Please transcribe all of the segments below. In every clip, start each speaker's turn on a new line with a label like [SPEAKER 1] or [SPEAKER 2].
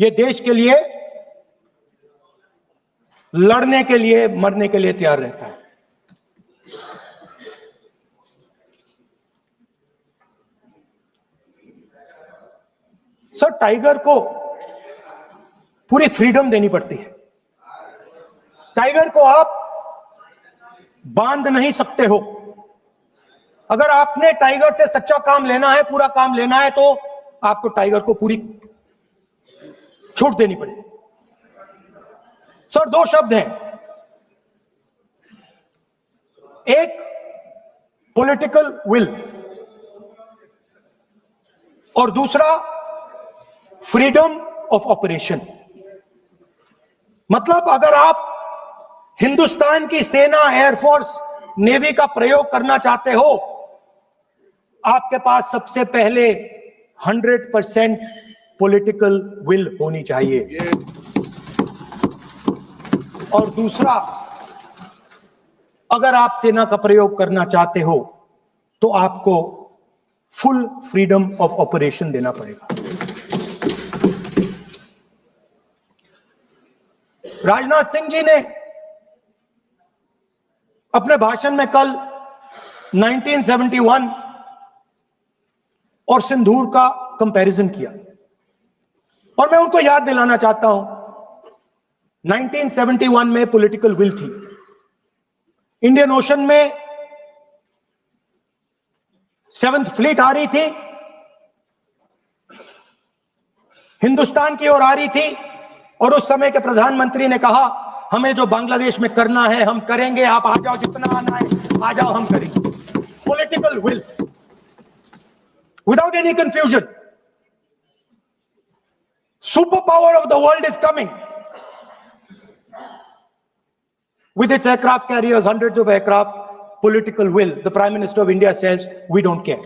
[SPEAKER 1] ये देश के लिए लड़ने के लिए, मरने के लिए तैयार रहता है। सर, टाइगर को पूरी फ्रीडम देनी पड़ती है। टाइगर को आप बांध नहीं सकते हो। अगर आपने टाइगर से सच्चा काम लेना है, पूरा काम लेना है, तो आपको टाइगर को पूरी छूट देनी पड़ेगी। सर, दो शब्द हैं, एक पॉलिटिकल विल और दूसरा फ्रीडम ऑफ ऑपरेशन। मतलब अगर आप हिंदुस्तान की सेना, एयरफोर्स, नेवी का प्रयोग करना चाहते हो, आपके पास सबसे पहले 100% पॉलिटिकल विल होनी चाहिए। और दूसरा, अगर आप सेना का प्रयोग करना चाहते हो तो आपको फुल फ्रीडम ऑफ ऑपरेशन देना पड़ेगा। राजनाथ सिंह जी ने अपने भाषण में कल 1971 और सिंदूर का कंपैरिजन किया, और मैं उनको याद दिलाना चाहता हूं, 1971 में पॉलिटिकल विल थी। इंडियन ओशन में 7th फ्लीट आ रही थी, हिंदुस्तान की ओर आ रही थी, और उस समय के प्रधानमंत्री ने कहा, हमें जो बांग्लादेश में करना है हम करेंगे, आप आ जाओ, जितना आना है आ जाओ, हम करेंगे। Political will, without any confusion. Super power of the world is coming with its aircraft carriers, hundreds of aircraft. Political will. The Prime Minister of India says, we don't care.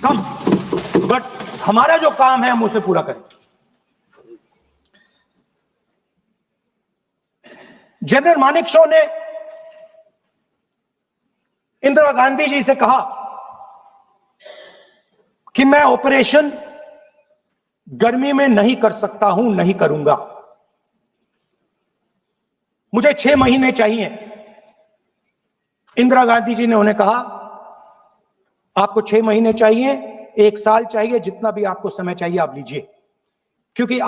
[SPEAKER 1] Come. But हमारा जो काम है हम उसे पूरा करें। General Manekshaw ने इंदिरा गांधी जी से कहा कि मैं ऑपरेशन गर्मी में नहीं कर सकता हूं, नहीं करूंगा, मुझे 6 महीने चाहिए। इंदिरा गांधी जी ने उन्हें कहा, आपको 6 महीने चाहिए, 1 साल चाहिए, जितना भी आपको समय चाहिए आप लीजिए, क्योंकि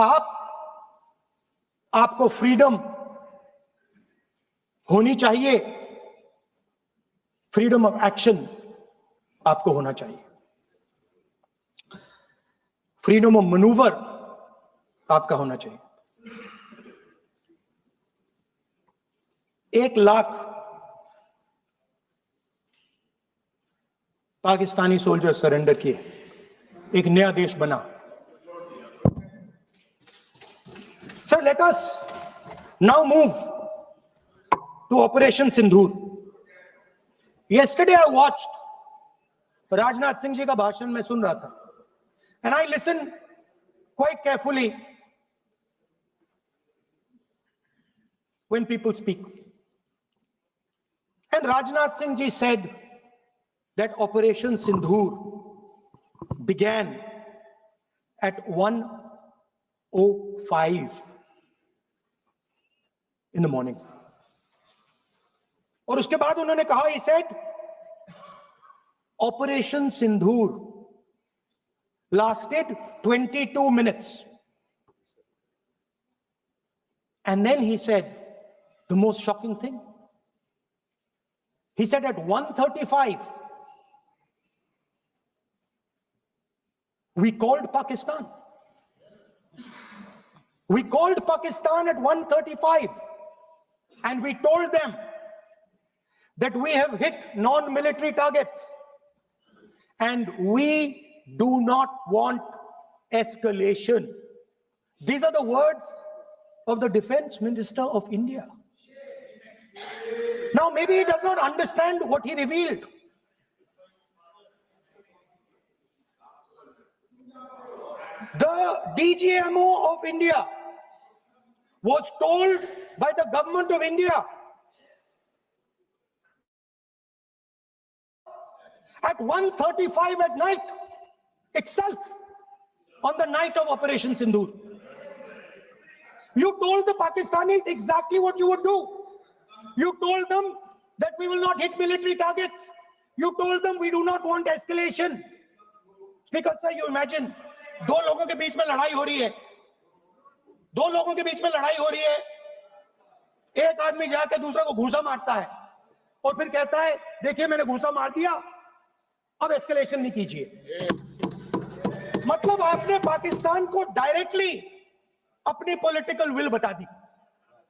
[SPEAKER 1] आपको फ्रीडम होनी चाहिए, फ्रीडम ऑफ एक्शन आपको होना चाहिए, फ्रीडम ऑफ मैनूवर आपका होना चाहिए। 1 लाख पाकिस्तानी सोल्जर सरेंडर किए, एक नया देश बना। Sir, let us now move to operation Sindoor. Yesterday I watched, Rajnath Singh ji का भाषण मैं सुन रहा था, and I listen quite carefully when people speak. And Rajnath Singh ji said that Operation Sindoor began at 1:05 in the morning. और उसके बाद उन्होंने कहा, he said, Operation Sindoor lasted 22 minutes. And then he said the most shocking thing. He said at 1:35, we called Pakistan. We called Pakistan at 1:35 and we told them that we have hit non-military targets and we do not want escalation. These are the words of the Defense Minister of India. Now, maybe he does not understand what he revealed. The DGMO of India was told by the government of India at 1:35 at night itself on the night of Operation Sindoor. You told the Pakistanis exactly what you would do. You told them that we will not hit military targets. You told them we do not want escalation. Speaker sir, you imagine, दो लोगों के बीच में लड़ाई हो रही है, दो लोगों के बीच में लड़ाई हो रही है, एक आदमी जाके दूसरे को घूंसा मारता है और फिर कहता है देखिए मैंने घूंसा मार दिया, अब एस्केलेशन नहीं कीजिए। मतलब आपने पाकिस्तान को डायरेक्टली अपनी पॉलिटिकल विल बता दी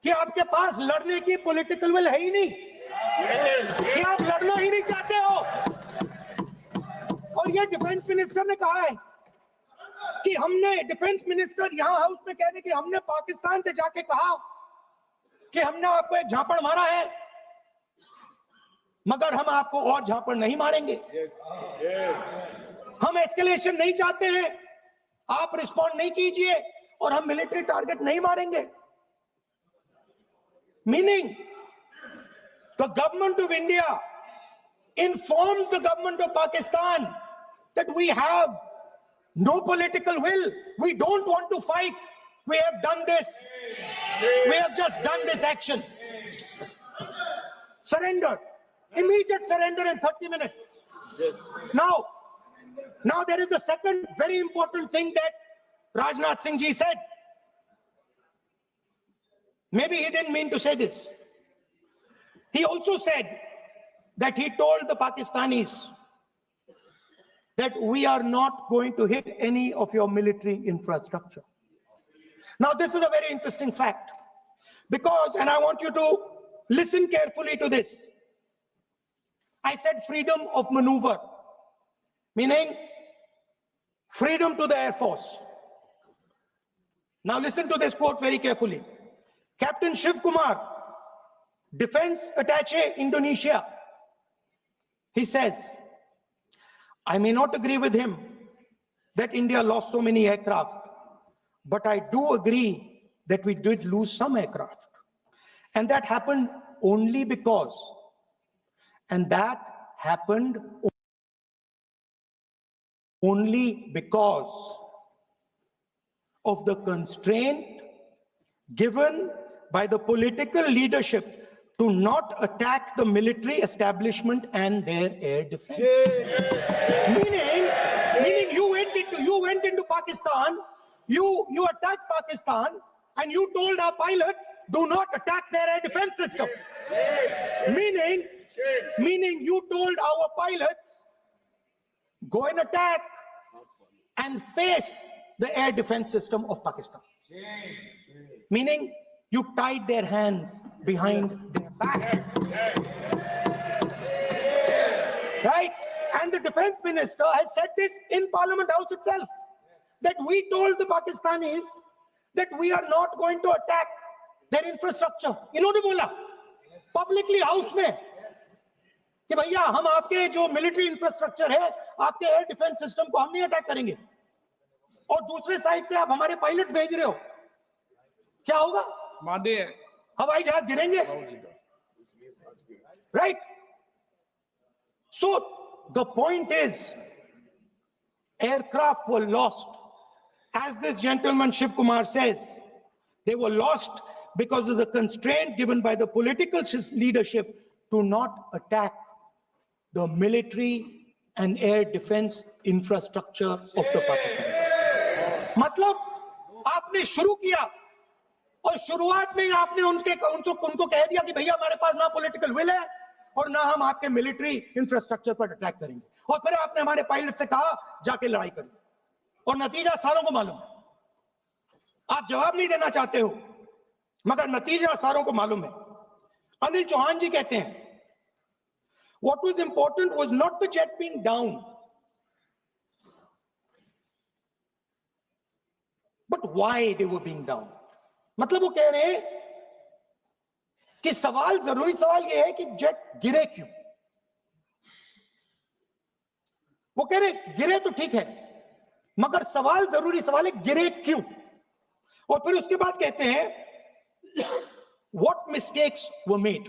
[SPEAKER 1] कि आपके पास लड़ने की पॉलिटिकल विल है ही नहीं, कि आप लड़ना ही नहीं चाहते हो। और ये डिफेंस मिनिस्टर ने कहा है कि हमने, डिफेंस मिनिस्टर यहां हाउस में कह रहे कि हमने पाकिस्तान से जाके कहा कि हमने आपको एक झापड़ मारा है, मगर हम आपको और झापड़ नहीं मारेंगे। हम एस्केलेशन नहीं चाहते हैं, आप रिस्पॉन्ड नहीं कीजिए और हम मिलिट्री टारगेट नहीं मारेंगे। Meaning the government of India informed the government of Pakistan that we have no political will. We don't want to fight. We have done this. We have just done this action. Surrender. Immediate surrender in 30 minutes. Yes. Now there is a second very important thing that Rajnath Singh ji said. Maybe he didn't mean to say this. He also said that he told the Pakistanis that we are not going to hit any of your military infrastructure. Now, this is a very interesting fact because, and I want you to listen carefully to this. I said freedom of maneuver, meaning freedom to the Air Force. Now, listen to this quote very carefully. Captain Shiv Kumar, Defense Attaché, Indonesia, he says, I may not agree with him that India lost so many aircraft, but I do agree that we did lose some aircraft. And that happened only because, of the constraint given by the political leadership to not attack the military establishment and their air defense. Meaning you went into Pakistan, you attacked Pakistan, and you told our pilots, do not attack their air defense system. Meaning you told our pilots, go and attack and face the air defense system of Pakistan. Meaning you tied their hands behind their back. Right? And the defense minister has said this in Parliament House itself, that we told the Pakistanis that we are not going to attack their infrastructure. इन्होंने बोला publicly house में कि भैया हम आपके जो military infrastructure है, आपके एयर डिफेंस सिस्टम को हम नहीं अटैक करेंगे, और दूसरे साइड से आप हमारे पायलट भेज रहे हो, क्या होगा? मादे हवाई जहाज गिरेंगे, right? So the point is, aircraft were lost, as this gentleman Shiv Kumar says, they were lost because of the constraint given by the political leadership to not attack the military and air defense infrastructure of the Pakistan. मतलब आपने शुरू किया और शुरुआत में आपने उनको कह दिया कि भैया हमारे पास ना पॉलिटिकल विल है और ना हम आपके मिलिट्री इंफ्रास्ट्रक्चर पर अटैक करेंगे, और फिर आपने हमारे पायलट से कहा जाके लड़ाई करिए, और नतीजा सारों को मालूम है। आप जवाब नहीं देना चाहते हो, मगर नतीजा सारों को मालूम है। अनिल चौहान जी कहते हैं, what was important was not the jet being down, but why they were being down. मतलब वो कह रहे हैं कि जरूरी सवाल ये है कि जेट गिरे क्यों। वो कह रहे गिरे तो ठीक है, मगर जरूरी सवाल है गिरे क्यों। और फिर उसके बाद कहते हैं what mistakes were made.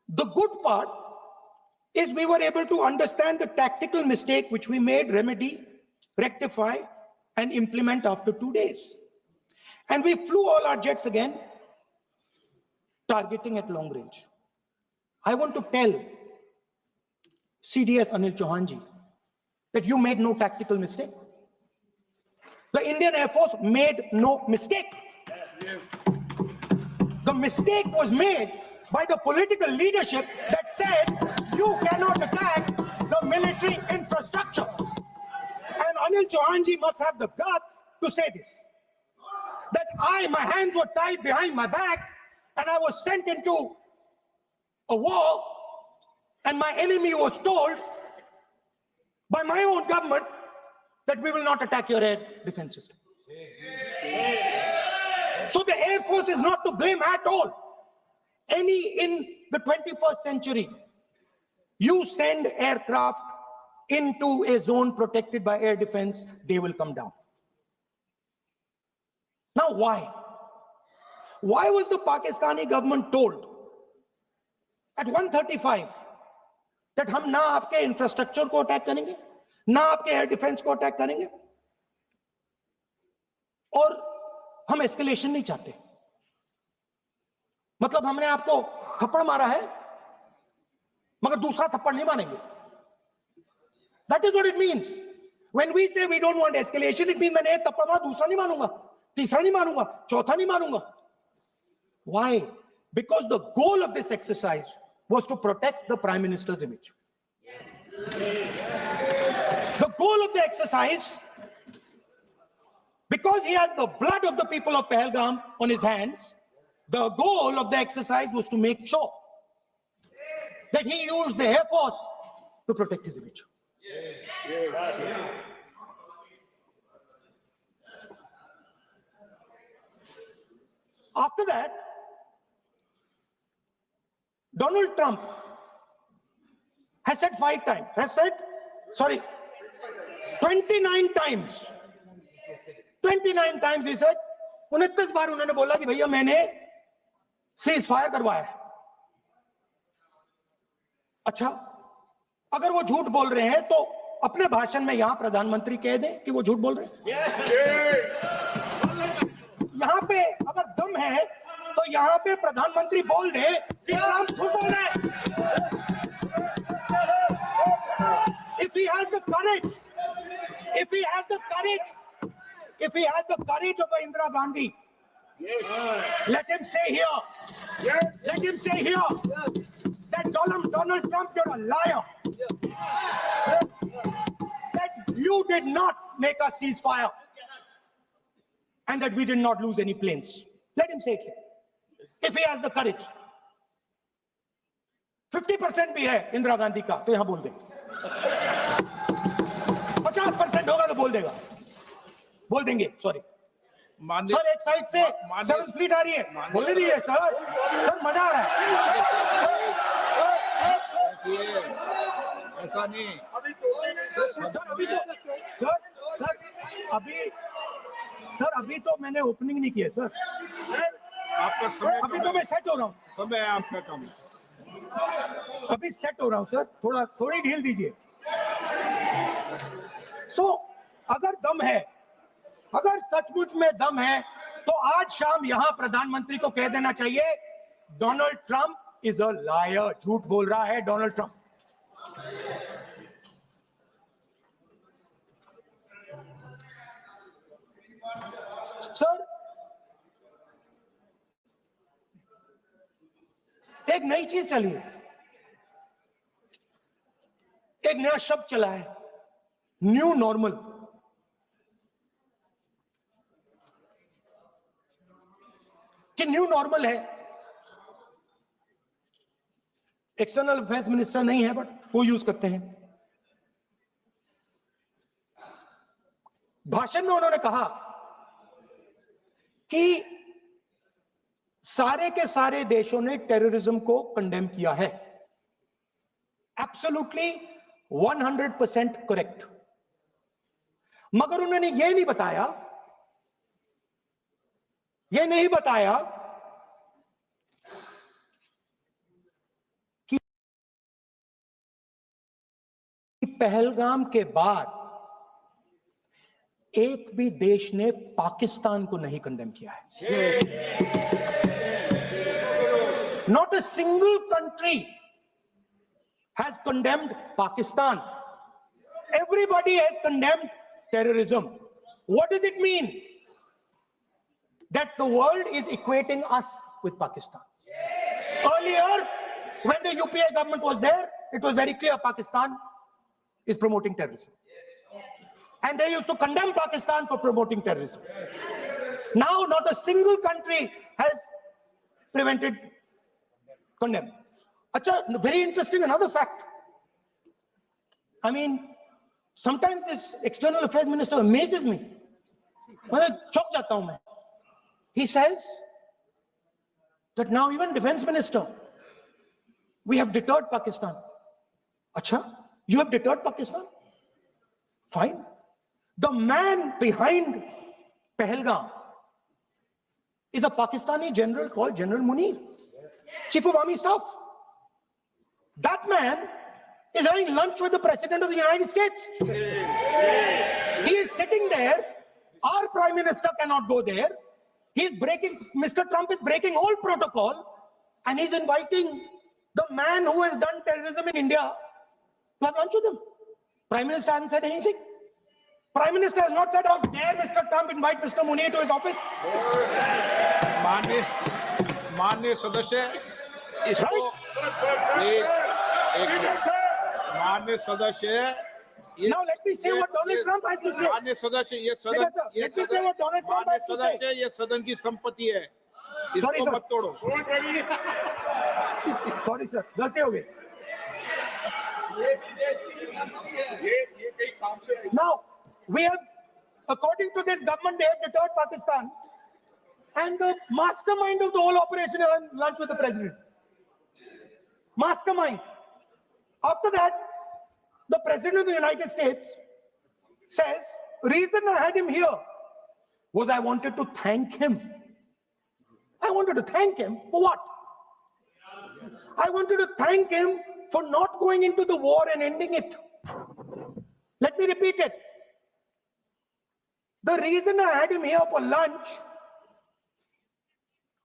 [SPEAKER 1] The good part is we were able to understand the tactical mistake which we made, remedy, rectify, and implement after 2 days. And we flew all our jets again, targeting at long range. I want to tell CDS Anil Chauhan ji that you made no tactical mistake. The Indian Air Force made no mistake. Yes. The mistake was made by the political leadership that said you cannot attack the military infrastructure. And Anil Chauhan ji must have the guts to say this. That my hands were tied behind my back and I was sent into a war and my enemy was told by my own government that we will not attack your air defense system. So the Air Force is not to blame at all. In the 21st century, you send aircraft into a zone protected by air defense, they will come down. Now why? Why was the Pakistani government told at 1:35 that हम ना आपके infrastructure को attack करेंगे, ना आपके air defence को attack करेंगे, और हम एस्केलेशन नहीं चाहते? मतलब हमने आपको थप्पड़ मारा है मगर दूसरा थप्पड़ नहीं मारेंगे. That is what it means. When we say we don't want escalation, it means मैंने एक थप्पड़ मारा, दूसरा नहीं मारूंगा, तीसरा नहीं मारूंगा, चौथा नहीं मारूंगा. Why? Because the goal of this exercise was to protect the Prime Minister's image. Yes. The goal of the exercise, because he has the blood of the people of Pahalgam on his hands, the goal of the exercise was to make sure that he used the Air Force to protect his image. Yes. Yes. After that, Donald Trump has said 29 times. 29 times he said, 29 बार उन्होंने बोला कि भैया मैंने cease fire करवाया. अच्छा, अगर वो झूठ बोल रहे हैं तो अपने भाषण में यहां प्रधानमंत्री कह दें कि वो झूठ बोल रहे हैं. यहां पे अगर दम है तो यहां पे प्रधानमंत्री बोल दे कि ट्रंप झूठ बोल रहे हैं. If he has the courage, if he has the courage of Indira Gandhi, yes, let him say here, yes, let him say here, yes, that Donald Trump, you're a liar, yes, that you did not make a ceasefire and that we did not lose any planes. Let him say it here. If he has the courage. 50% भी है इंदिरा गांधी का तो यहां बोल दे. 50% होगा तो बोल देंगे. सॉरी सर, एक साइड से 7th फ्लीट आ रही है, बोलने दीजिए सर. मजा आ रहा है. ऐसा नहीं सर, अभी तो मैंने ओपनिंग नहीं किया सर. आपका समय, अभी तो मैं सेट हो रहा हूँ. समय आपका कम, अभी सेट हो रहा हूँ सर. थोड़ी ढील दीजिए. अगर दम है, अगर सचमुच में दम है तो आज शाम यहां प्रधानमंत्री को कह देना चाहिए Donald Trump is a liar. झूठ बोल रहा है डोनाल्ड ट्रंप. सर, एक नई चीज चली है, एक नया शब्द चला है, न्यू नॉर्मल. कि न्यू नॉर्मल है. एक्सटर्नल अफेयर्स मिनिस्टर नहीं है बट वो यूज करते हैं. भाषण में उन्होंने कहा कि सारे के सारे देशों ने टेररिज्म को कंडेम किया है. Absolutely 100% correct. मगर उन्होंने यह नहीं बताया कि पहलगाम के बाद एक भी देश ने पाकिस्तान को नहीं कंडेम किया है। Not a single country has condemned Pakistan. Everybody has condemned terrorism. What does it mean? That the world is equating us with Pakistan. Earlier, when the UPA government was there, it was very clear Pakistan is promoting terrorism. And they used to condemn Pakistan for promoting terrorism. Now, not a single country has prevented condemn. Acha, very interesting, another fact. I mean, sometimes this external affairs minister amazes me. मतलब चौंक जाता हूं मैं. He says that now even defense minister, we have deterred Pakistan. Acha, you have deterred Pakistan? Fine. The man behind Pahalgam is a Pakistani general called General Munir, Chief of Army Staff. That man is having lunch with the President of the United States. He is sitting there. Our Prime Minister cannot go there. Mr. Trump is breaking all protocol, and he's inviting the man who has done terrorism in India to have lunch with him. Prime Minister hasn't said anything. Prime Minister has not said, how dare Mr. Trump invite Mr. Munir to his office?
[SPEAKER 2] माननीय सदस्य इसको माननीय सदस्य
[SPEAKER 1] Now let me say what Donald Trump has to say.
[SPEAKER 2] माननीय सदस्य ये सदन
[SPEAKER 1] Let me say what Donald Trump has to say.
[SPEAKER 2] सदस्य ये सदन की संपत्ति है,
[SPEAKER 1] Sorry,
[SPEAKER 2] इसको
[SPEAKER 1] sir.
[SPEAKER 2] मत तोड़ो.
[SPEAKER 1] Sorry sir, गलती हो गई. Now we have, according to this government, they have deterred Pakistan, and the mastermind of the whole operation is on lunch with the president. Mastermind. After that, the President of the United States says, reason I had him here was I wanted to thank him. I wanted to thank him for what? I wanted to thank him for not going into the war and ending it. Let me repeat it. The reason I had him here for lunch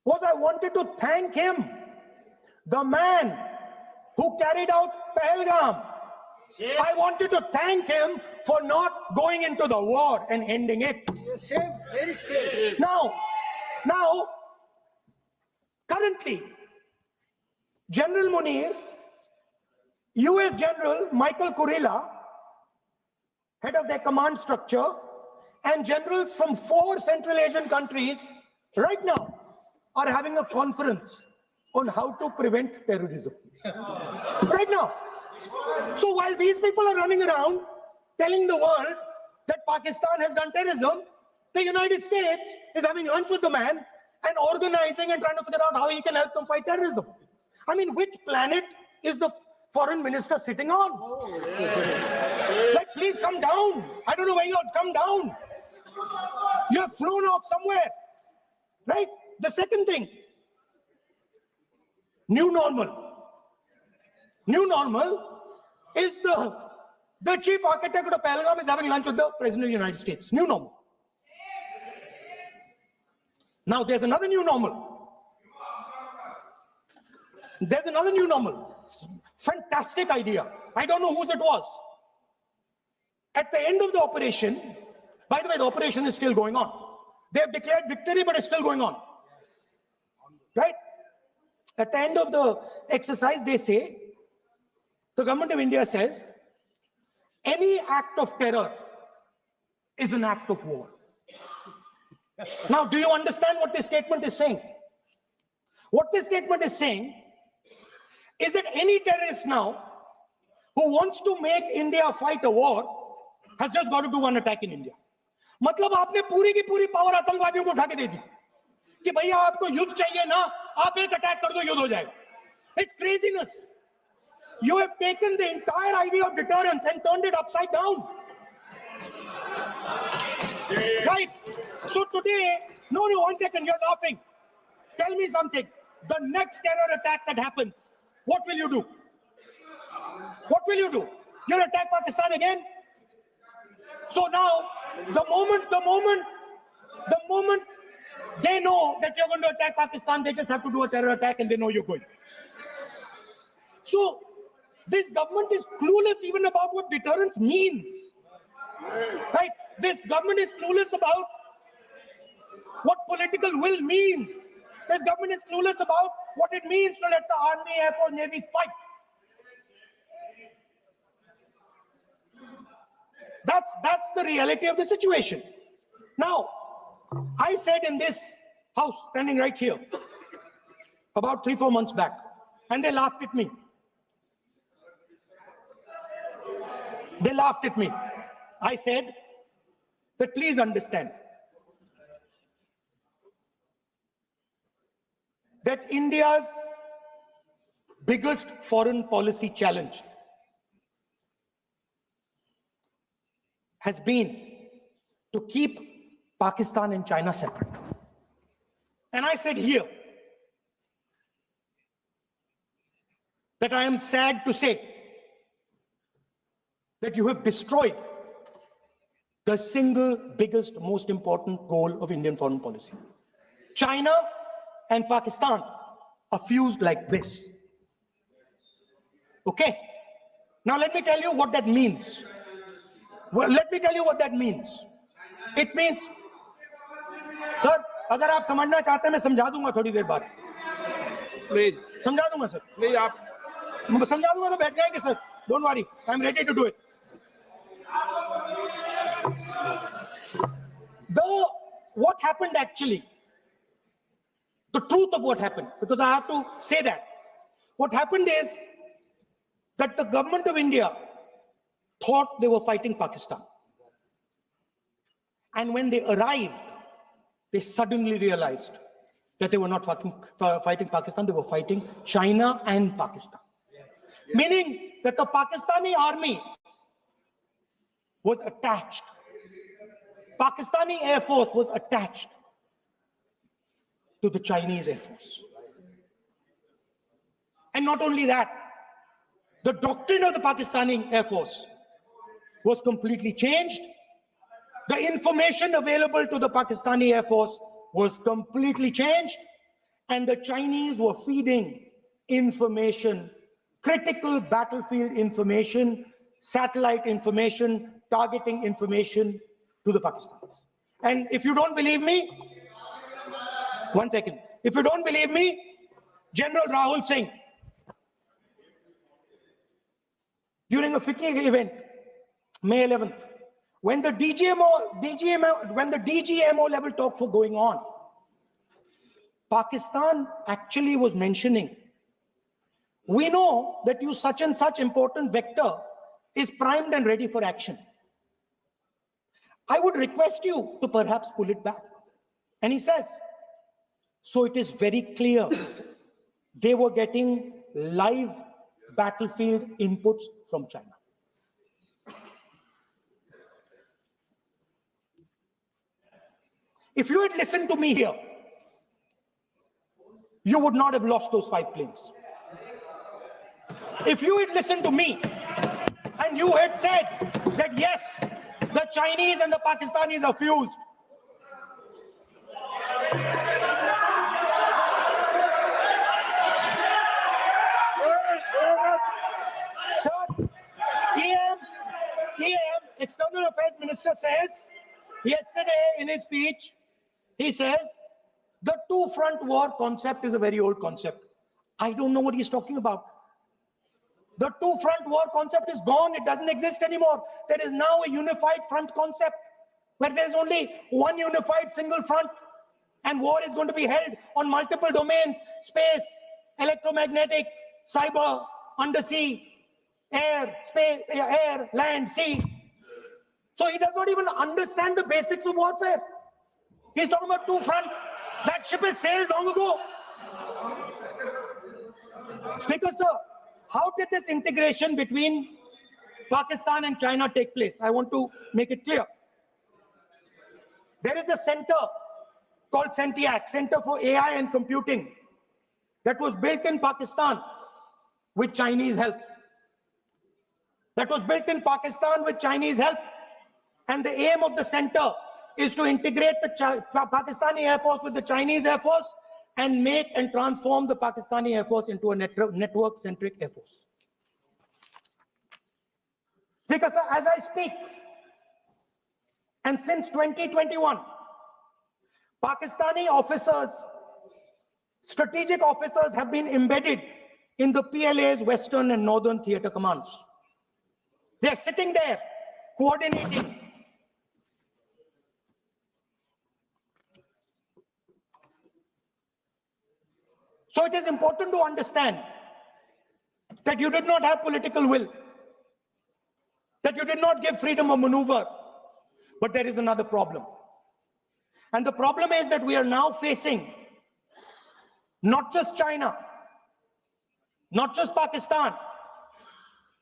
[SPEAKER 1] was I wanted to thank him, the man who carried out Pahalgam. I wanted to thank him for not going into the war and ending it.
[SPEAKER 3] Very safe.
[SPEAKER 1] Now, currently, General Munir, US General Michael Kurilla, head of their command structure, and generals from 4 Central Asian countries right now are having a conference on how to prevent terrorism. Right now. So while these people are running around telling the world that Pakistan has done terrorism, the United States is having lunch with the man and organizing and trying to figure out how he can help them fight terrorism. I mean, which planet is the foreign minister sitting on? Like, please come down. I don't know where you are. Come down. You have flown off somewhere, right? The second thing, new normal. New normal is the chief architect of Pahalgam is having lunch with the President of the United States. New normal. Now there's another new normal. There's another new normal. Fantastic idea. I don't know whose it was. At the end of the operation, by the way, the operation is still going on. They have declared victory, but it's still going on. Right? At the end of the exercise, they say, the government of India says, any act of terror is an act of war. Now, do you understand what this statement is saying? What this statement is saying is that any terrorist now who wants to make India fight a war has just got to do one attack in India. मतलब आपने पूरी की पूरी power आतंकवादियों को उठा के दे दी कि भैया आपको युद्ध चाहिए ना, आप एक अटैक कर दो, युद्ध हो जाएगा. It's craziness. You have taken the entire idea of deterrence and turned it upside down. Right? So today, no, 1 second, you're laughing. Tell me something. The next terror attack that happens, what will you do? What will you do? You'll attack Pakistan again? So now, The moment they know that you're going to attack Pakistan, they just have to do a terror attack and they know you're going. So this government is clueless even about what deterrence means. Right? This government is clueless about what political will means. This government is clueless about what it means to let the Army, Air Force, Navy fight. That's the reality of the situation. Now, I said in this house, standing right here, about 3-4 months back, and they laughed at me. They laughed at me. I said that please understand that India's biggest foreign policy challenge has been to keep Pakistan and China separate. And I said here that I am sad to say that you have destroyed the single biggest, most important goal of Indian foreign policy. China and Pakistan are fused like this. Okay? Now let me tell you what that means. Well, let me tell you what that means. It means, sir, अगर आप समझना चाहते हैं मैं समझा दूंगा थोड़ी देर बाद.
[SPEAKER 2] प्लीज
[SPEAKER 1] समझा दूंगा सर.
[SPEAKER 2] प्लीज आप
[SPEAKER 1] समझा दूंगा तो बैठ जाएंगे sir. Don't worry, I'm ready to do it. What happened actually, the truth of what happened, because I have to say that. What happened is that the government of India thought they were fighting Pakistan. And when they arrived, they suddenly realized that they were not fighting Pakistan, they were fighting China and Pakistan. Meaning that the Pakistani army was attached. Pakistani Air Force was attached to the Chinese Air Force. And not only that, the doctrine of the Pakistani Air Force was completely changed. The information available to the Pakistani Air Force was completely changed. And the Chinese were feeding information, critical battlefield information, satellite information, targeting information to the Pakistanis. And if you don't believe me, one second. If you don't believe me, General Rahul Singh, during a FICCI event, May 11th, when the DGMO level talks were going on, Pakistan actually was mentioning, we know that you such and such important vector is primed and ready for action. I would request you to perhaps pull it back. And he says, so it is very clear they were getting live battlefield inputs from China. If you had listened to me here, you would not have lost those 5 planes. If you had listened to me and you had said that yes, the Chinese and the Pakistanis are fused, sir, EM, External Affairs Minister says yesterday in his speech, he says the two-front war concept is a very old concept. I don't know what he's talking about. The two-front war concept is gone. It doesn't exist anymore. There is now a unified front concept where there is only one unified single front, and war is going to be held on multiple domains: space, electromagnetic, cyber, undersea, air, space, air, land, sea. So he does not even understand the basics of warfare. He's talking about two front. That ship has sailed long ago. Speaker, sir, how did this integration between Pakistan and China take place? I want to make it clear. There is a center called CENTIAC, Center for AI and Computing, that was built in Pakistan with Chinese help. And the aim of the center is to integrate the Pakistani Air Force with the Chinese Air Force and make and transform the Pakistani Air Force into a network-centric Air Force. Because as I speak, and since 2021, Pakistani officers, strategic officers have been embedded in the PLA's Western and Northern Theater Commands. They're sitting there, coordinating. So it is important to understand that you did not have political will, that you did not give freedom of maneuver, but there is another problem. And the problem is that we are now facing not just China, not just Pakistan,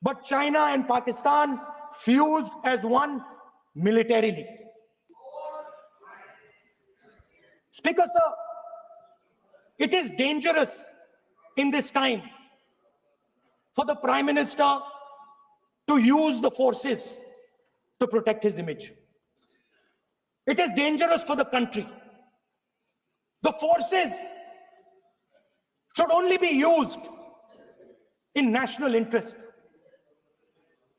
[SPEAKER 1] but China and Pakistan fused as one militarily. Speaker, sir, it is dangerous in this time for the Prime Minister to use the forces to protect his image. It is dangerous for the country. The forces should only be used in national interest.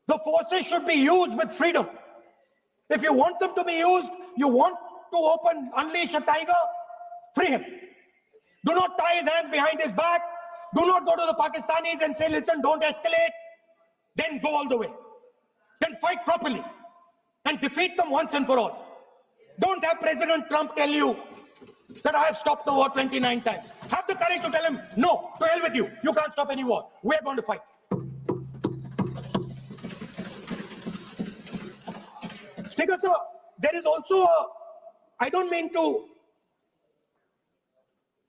[SPEAKER 1] The forces should be used with freedom. If you want them to be used, you want to unleash a tiger, free him. Do not tie his hands behind his back. Do not go to the Pakistanis and say, listen, don't escalate. Then go all the way. Then fight properly and defeat them once and for all. Don't have President Trump tell you that I have stopped the war 29 times. Have the courage to tell him, no, to hell with you. You can't stop any war. We're going to fight. Speaker, sir, there is also I don't mean to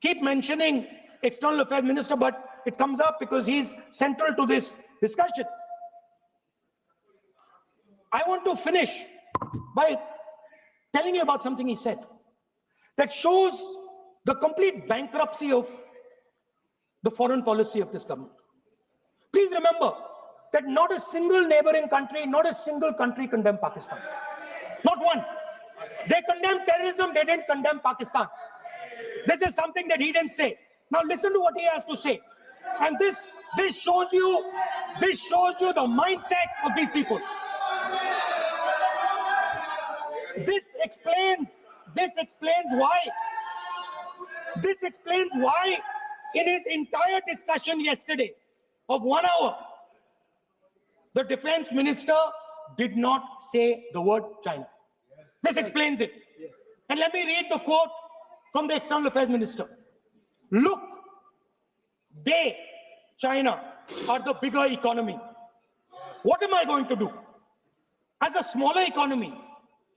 [SPEAKER 1] keep mentioning External Affairs Minister, but it comes up because he's central to this discussion. I want to finish by telling you about something he said that shows the complete bankruptcy of the foreign policy of this government. Please remember that not a single neighboring country, not a single country condemned Pakistan. Not one. They condemned terrorism, they didn't condemn Pakistan. This is something that he didn't say. Now listen to what he has to say. And this shows you the mindset of these people. This explains why in his entire discussion yesterday of 1 hour, the defense minister did not say the word China. This explains it. And let me read the quote from the External Affairs Minister. Look, China, are the bigger economy. What am I going to do? As a smaller economy,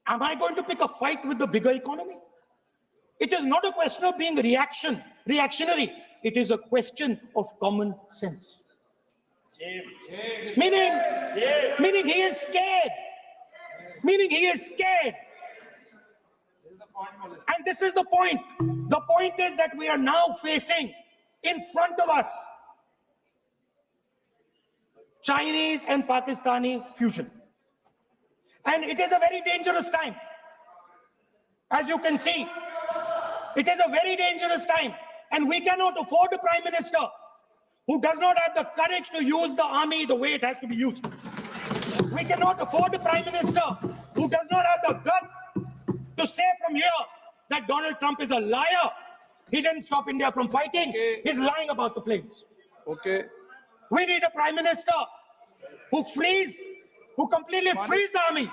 [SPEAKER 1] am I going to pick a fight with the bigger economy? It is not a question of being reactionary. It is a question of common sense. Meaning he is scared. And this is the point. The point is that we are now facing in front of us Chinese and Pakistani fusion. And it is a very dangerous time. As you can see, it is a very dangerous time. And we cannot afford a Prime Minister who does not have the courage to use the army the way it has to be used. We cannot afford a Prime Minister who does not have the guts to say from here that Donald Trump is a liar. He didn't stop India from fighting.
[SPEAKER 2] Okay.
[SPEAKER 1] He's lying about the planes.
[SPEAKER 2] Okay.
[SPEAKER 1] We need a Prime Minister who completely frees the army,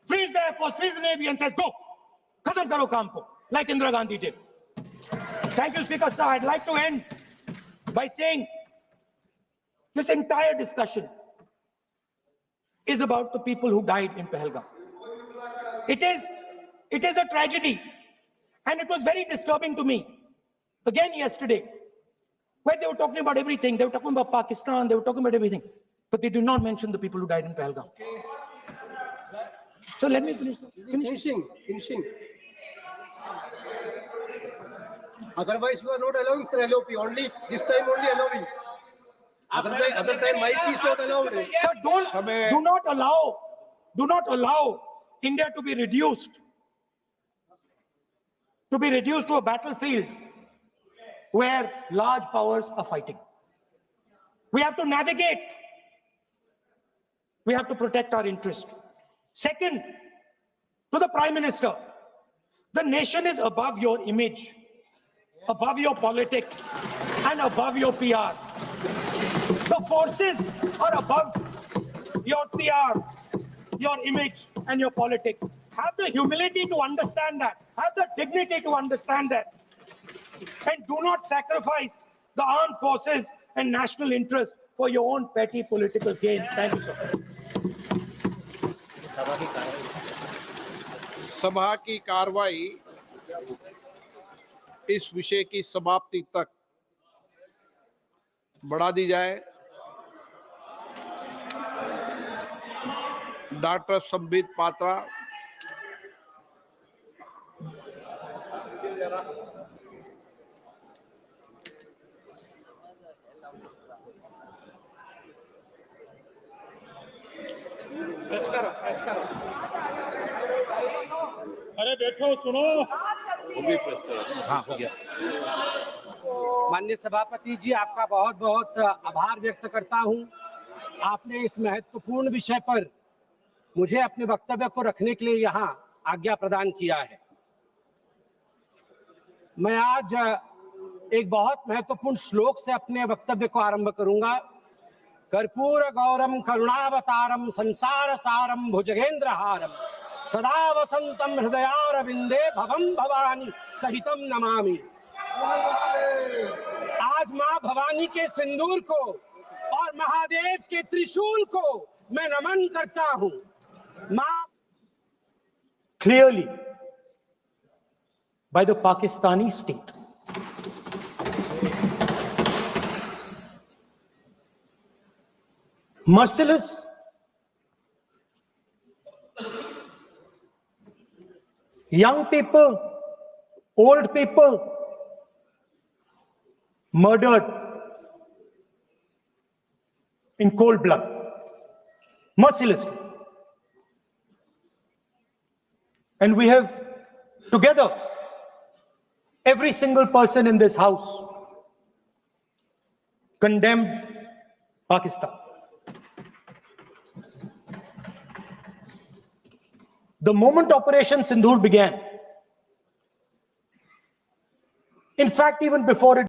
[SPEAKER 1] frees the Air Force, frees the Navy and says, go, khatam karo kaam ko, like Indira Gandhi did. Thank you, Speaker, sir. I'd like to end by saying this entire discussion is about the people who died in Pahalgam. It is a tragedy. And it was very disturbing to me, again yesterday, where they were talking about everything. They were talking about Pakistan, they were talking about everything. But they did not mention the people who died in Pahalgam. So let me finish.
[SPEAKER 3] Finishing. Otherwise, you are not allowing, sir, LOP. Only this time, only allowing. Other time, mic is not allowed.
[SPEAKER 1] Sir, do not allow India to be reduced to a battlefield where large powers are fighting. We have to navigate. We have to protect our interest. Second, to the Prime Minister, the nation is above your image, above your politics, and above your PR. The forces are above your PR, your image, and your politics. Have the humility to understand that. Have the dignity to understand that. And do not sacrifice the armed forces and national interest for your own petty political gains. Thank you, sir.
[SPEAKER 2] सभा की कार्रवाई इस विषय की समाप्ति तक बढ़ा दी जाए। डॉक्टर संबित पात्रा।
[SPEAKER 1] अरे बैठो सुनो।
[SPEAKER 4] माननीय सभापति जी, आपका बहुत बहुत आभार व्यक्त करता हूं। आपने इस महत्वपूर्ण विषय पर मुझे अपने वक्तव्य को रखने के लिए यहां आज्ञा प्रदान किया है। मैं आज एक बहुत महत्वपूर्ण श्लोक से अपने वक्तव्य को आरंभ करूंगा। कर्पूर गौरम करुणावतारम संसार सारम भुजगेंद्रहारम सदा वसंतम हृदयारविंदे भवम भवानी सहितम नमामि। आज मां भवानी के सिंदूर को और महादेव के त्रिशूल को मैं नमन करता हूं। मां
[SPEAKER 1] Clearly by the Pakistani state. Merciless, young people, old people murdered in cold blood, mercilessly. And we have together, every single person in this house condemned Pakistan. The moment Operation Sindoor began, in fact, even before it